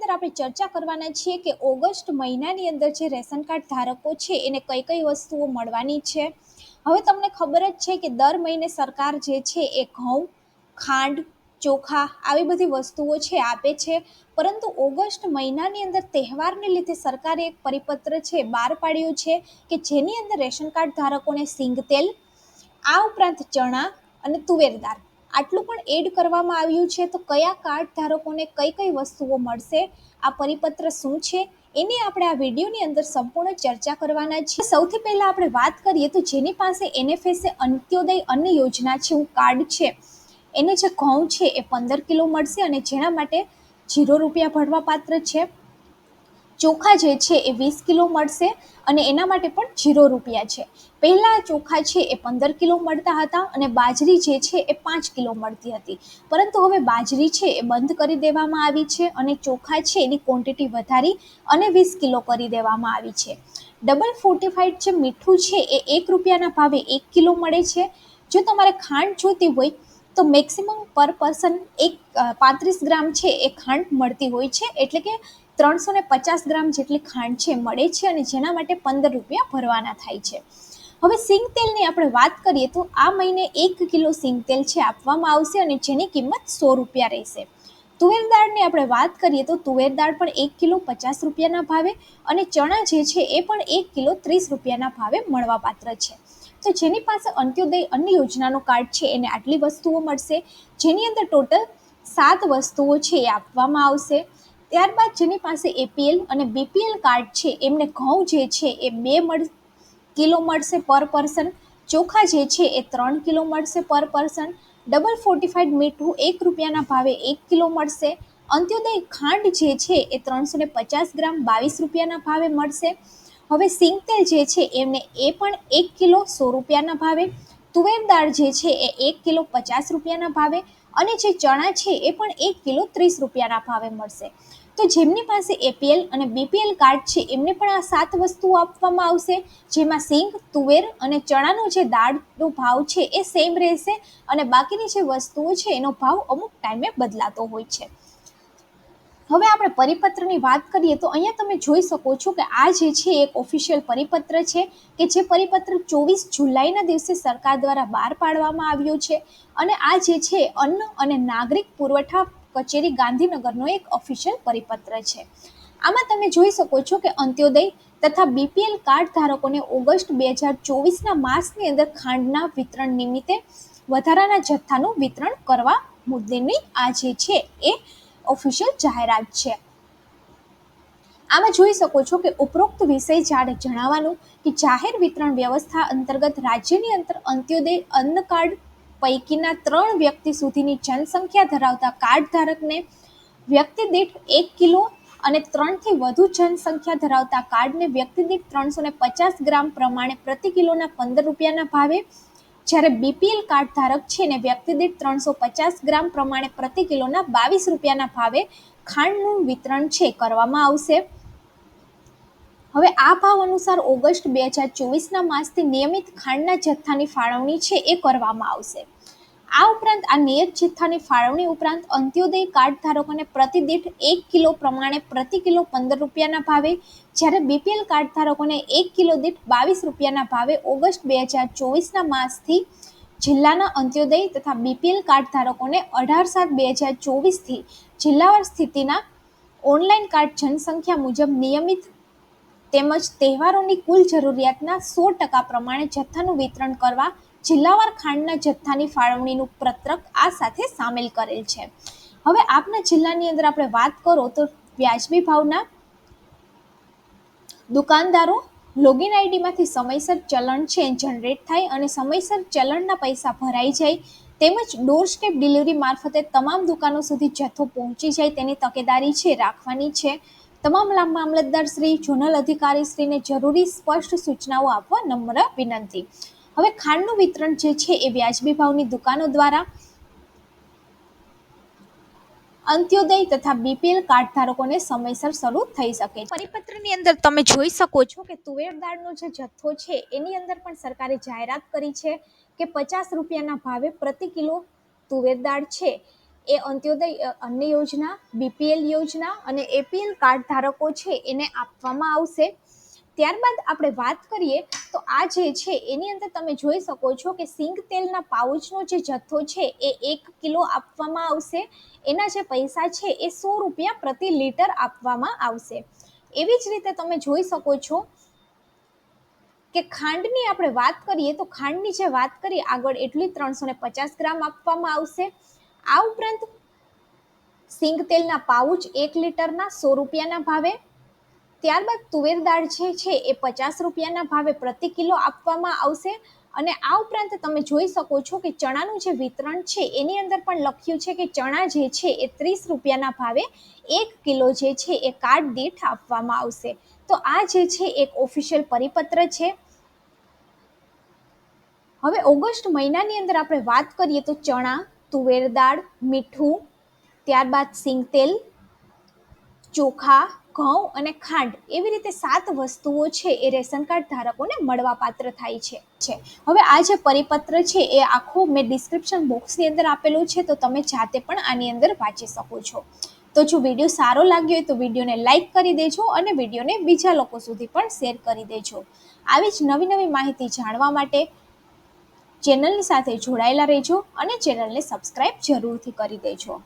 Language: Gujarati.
અંદર આપણે ચર્ચા કરવાના છીએ કે ઓગસ્ટ મહિનાની અંદર જે રેશન કાર્ડ ધારકો છે એને કઈ કઈ વસ્તુઓ મળવાની છે। હવે તમને ખબર જ છે કે દર મહિને સરકાર જે છે એ ઘઉં, ખાંડ, ચોખા આવી બધી વસ્તુઓ છે આપે છે, પરંતુ ઓગસ્ટ મહિનાની અંદર તહેવારને લીધે સરકારે એક પરિપત્ર છે બહાર પાડ્યું છે કે જેની અંદર રેશન કાર્ડ ધારકોને સિંગ તેલ, આ ઉપરાંત ચણા અને તુવેર દાળ આટલું પણ એડ કરવામાં આવ્યું છે। તો કયા કાર્ડ ધારકોને કઈ કઈ વસ્તુઓ મળશે, આ પરિપત્ર શું છે, એની આપણે આ વિડીયોની અંદર સંપૂર્ણ ચર્ચા કરવાના છીએ। સૌથી પહેલા આપણે વાત કરીએ તો જેની પાસે NFSA અંત્યોદય અન્ન યોજના છે કાર્ડ છે, એને જે ઘઉં છે એ 15 કિલો મળશે અને જેના માટે ₹0 ભરવા પાત્ર છે। ચોખા જે છે એ 20 કિલો મળશે અને એના માટે પણ ₹0 છે। પહેલા ચોખા છે એ 15 કિલો મળતા હતા અને બાજરી જે છે એ 5 કિલો મળતી હતી, પરંતુ હવે બાજરી છે એ બંધ કરી દેવામાં આવી છે અને ચોખા છે એની ક્વોન્ટિટી વધારી અને 20 કિલો કરી દેવામાં આવી છે। ડબલ ફોર્ટિફાઈડ જે મીઠું છે એ ₹1 ભાવે 1 કિલો મળે છે। જો તમારે ખાંડ જોતી હોય તો મેક્સિમમ પર પર્સન 35 ગ્રામ છે એ ખાંડ મળતી હોય છે, એટલે કે 350 ગ્રામ જેટલી ખાંડ છે મળે છે અને જેના માટે ₹15 ભરવાના થાય છે। હવે સિંગ તેલની આપણે વાત કરીએ તો આ મહિને 1 કિલો સિંગ તેલ છે આપવામાં આવશે અને જેની કિંમત ₹100 રહેશે। તુવેર દાળની આપણે વાત કરીએ તો તુવેર દાળ પણ 1 કિલો ₹50 ભાવે અને ચણા જે છે એ પણ 1 કિલો ₹30 ભાવે મળવા પાત્ર છે। તો જેની પાસે અંત્યોદય અન્ન યોજનાનું કાર્ડ છે એને આટલી વસ્તુઓ મળશે, જેની અંદર ટોટલ 7 વસ્તુઓ છે એ આપવામાં આવશે। ત્યારબાદ જેની પાસે APL અને BPL કાર્ડ છે એમને ઘઉં જે છે એ 2 કિલો મળશે પર પર્સન, ચોખા જે છે એ 3 કિલો મળશે પર પર્સન, ડબલ ફોર્ટિફાઈડ મીઠું ₹1 ભાવે 1 કિલો મળશે, અંત્યોદય ખાંડ જે છે એ 350 ગ્રામ ₹22 ભાવે મળશે। હવે સિંગ તેલ જે છે એમને એ પણ 1 કિલો ₹100 ભાવે, તુવેર દાળ જે છે એ 1 કિલો ₹50 ભાવે અને જે ચણા છે એ પણ 1 કિલો ₹30 ભાવે મળશે। તો જેમની પાસે APL અને BPL કાર્ડ છે એમને પણ આ 7 વસ્તુઓ આપવામાં આવશે, જેમાં સિંગ, તુવેર અને ચણાનો જે દાળનો ભાવ છે એ સેમ રહેશે અને બાકીની જે વસ્તુઓ છે એનો ભાવ અમુક ટાઈમે બદલાતો હોય છે। હવે આપણે પરિપત્રની વાત કરીએ તો અહીંયા તમે જોઈ શકો છો કે આ જે છે એક ઓફિશિયલ પરિપત્ર છે કે જે પરિપત્ર 24 જુલાઈના દિવસે સરકાર દ્વારા બહાર પાડવામાં આવ્યો છે અને આ જે છે અન્ન અને નાગરિક પુરવઠા કચેરી ગાંધીનગરનો એક ઓફિશિયલ પરિપત્ર છે। આમાં તમે જોઈ શકો છો કે અંત્યોદય તથા BPL કાર્ડ ધારકોને ઓગસ્ટ 2024ના માસની અંદર ખાંડના વિતરણ નિમિત્તે વધારાના જથ્થાનું વિતરણ કરવા મુદ્દેની આ જે છે એ ઓફિશિયલ જાહેરાત છે। આમાં જોઈ શકો છો કે ઉપરોક્ત વિષય જણાવવાનું કે જાહેર વિતરણ વ્યવસ્થા અંતર્ગત રાજ્યની અંદર અંત્યોદય અન્ન કાર્ડ પૈકીના 3 વ્યક્તિ સુધીની જનસંખ્યા ધરાવતા કાર્ડ ધારકને વ્યક્તિ દીઠ 1 કિલો અને 3 થી વધુ જનસંખ્યા ધરાવતા કાર્ડને વ્યક્તિ દીઠ 350 ગ્રામ પ્રમાણે પ્રતિ કિલોના ₹15 ભાવે, જ્યારે BPL કાર્ડ ધારક છે ને વ્યક્તિ દીઠ 350 ગ્રામ પ્રમાણે પ્રતિ કિલોના ₹22 ભાવે ખાંડનું વિતરણ છે કરવામાં આવશે। હવે આ ભાવ અનુસાર ઓગસ્ટ 2024ના માસથી નિયમિત ખાંડના જથ્થાની ફાળવણી છે એ કરવામાં આવશે। આ ઉપરાંત આ નિયત જથ્થાની ફાળવણી ઉપરાંત અંત્યોદય કાર્ડ ધારકોને પ્રતિ દીઠ 1 કિલો પ્રમાણે પ્રતિ કિલો ₹15 ભાવે, જ્યારે BPL કાર્ડ ધારકોને 1 કિલો દીઠ ₹22 ભાવે ઓગસ્ટ 2024ના માસથી જિલ્લાના અંત્યોદય તથા BPL કાર્ડ ધારકોને 18/7/2024થી જિલ્લાવાર સ્થિતિના ઓનલાઈન કાર્ડ જનસંખ્યા મુજબ નિયમિત તેમજ તહેવારોની કુલ જરૂરિયાતના 100% પ્રમાણે જથ્થાનું વિતરણ કરવા જિલ્લાવાર ખાંડના જથ્થાની ફાળવણીનું પત્રક આ સાથે સામેલ કરેલ છે। હવે આપના જિલ્લાની અંદર આપણે વાત કરો તો વ્યાજબી ભાવના દુકાનદારો લોગિન આઈડીમાંથી સમયસર ચલણ છે જનરેટ થાય અને સમયસર ચલણના પૈસા ભરાઈ જાય, તેમજ ડોર સ્ટેપ ડિલિવરી મારફતે તમામ દુકાનો સુધી જથ્થો પહોંચી જાય તેની તકેદારી છે રાખવાની છે। તમામ મામલતદાર શ્રી, ઝોનલ અધિકારી શ્રીને જરૂરી સ્પષ્ટ સૂચનાઓ આપવા નમ્ર વિનંતી। હવે ખાંડનું વિતરણ જે છે એ વ્યાજબી ભાવની દુકાનો દ્વારા અંત્યોદય તથા BPL કાર્ડ ધારકોને સમયસર શરૂ થઈ શકે છે। પરિપત્રની અંદર તમે જોઈ શકો છો કે તુવેર દાળનો જે જથ્થો છે એની અંદર પણ સરકારે જાહેરાત કરી છે કે ₹50ના ભાવે પ્રતિ કિલો તુવેર દાળ છે એ અંત્યોદય અન્ન યોજના, બીપીએલ યોજના અને એપીએલ કાર્ડ ધારકો છે એને આપવામાં આવશે. ત્યારબાદ આપણે વાત કરીએ તો આ જે છે એની અંદર તમે જોઈ શકો છો કે સિંગ તેલના પાઉચનો જે જથ્થો છે એ 1 કિલો આપવામાં આવશે. એના જે પૈસા છે એ 100 રૂપિયા પ્રતિ લીટર આપવામાં આવશે. એવી જ રીતે તમે જોઈ શકો છો કે ખાંડની આપણે વાત કરીએ તો ખાંડની જે વાત કરીએ આગળ એટલી 350 ગ્રામ આપવામાં આવશે. આ ઉપરાંત સિંગ તેલના પાઉચ 1 લીટરના 100 રૂપિયાના ભાવે. ત્યારબાદ તુવેર દાળ છે એ 50 રૂપિયાના ભાવે પ્રતિ કિલો આપવામાં આવશે. અને આ ઉપરાંત તમે જોઈ શકો છો કે ચણાનું જે વિતરણ છે એની અંદર પણ લખ્યું છે કે ચણા જે છે એ 30 રૂપિયાના ભાવે 1 કિલો જે છે એ કાર્ડ દીઠ આપવામાં આવશે. તો આ જે છે એક ઓફિશિયલ પરિપત્ર છે. હવે ઓગસ્ટ મહિનાની અંદર આપણે વાત કરીએ તો ચણા, તુવેર દાળ, મીઠું, ત્યારબાદ સિંગતેલ, ચોખા, ઘઉં અને ખાંડ એવી રીતે 7 વસ્તુઓ છે એ રેશન કાર્ડ ધારકોને મળવાપાત્ર થાય છે. હવે આ જે પરિપત્ર છે એ આખું મેં ડિસ્ક્રિપ્શન બોક્સની અંદર આપેલું છે, તો તમે જાતે પણ આની અંદર વાંચી શકો છો. તો જો વિડીયો સારો લાગ્યો હોય તો વિડીયોને લાઇક કરી દેજો અને વિડીયોને બીજા લોકો સુધી પણ શેર કરી દેજો. આવી જ નવી નવી માહિતી જાણવા માટે ચેનલની સાથે જોડાયેલા રહેજો અને ચેનલને સબસ્ક્રાઇબ જરૂરથી કરી દેજો.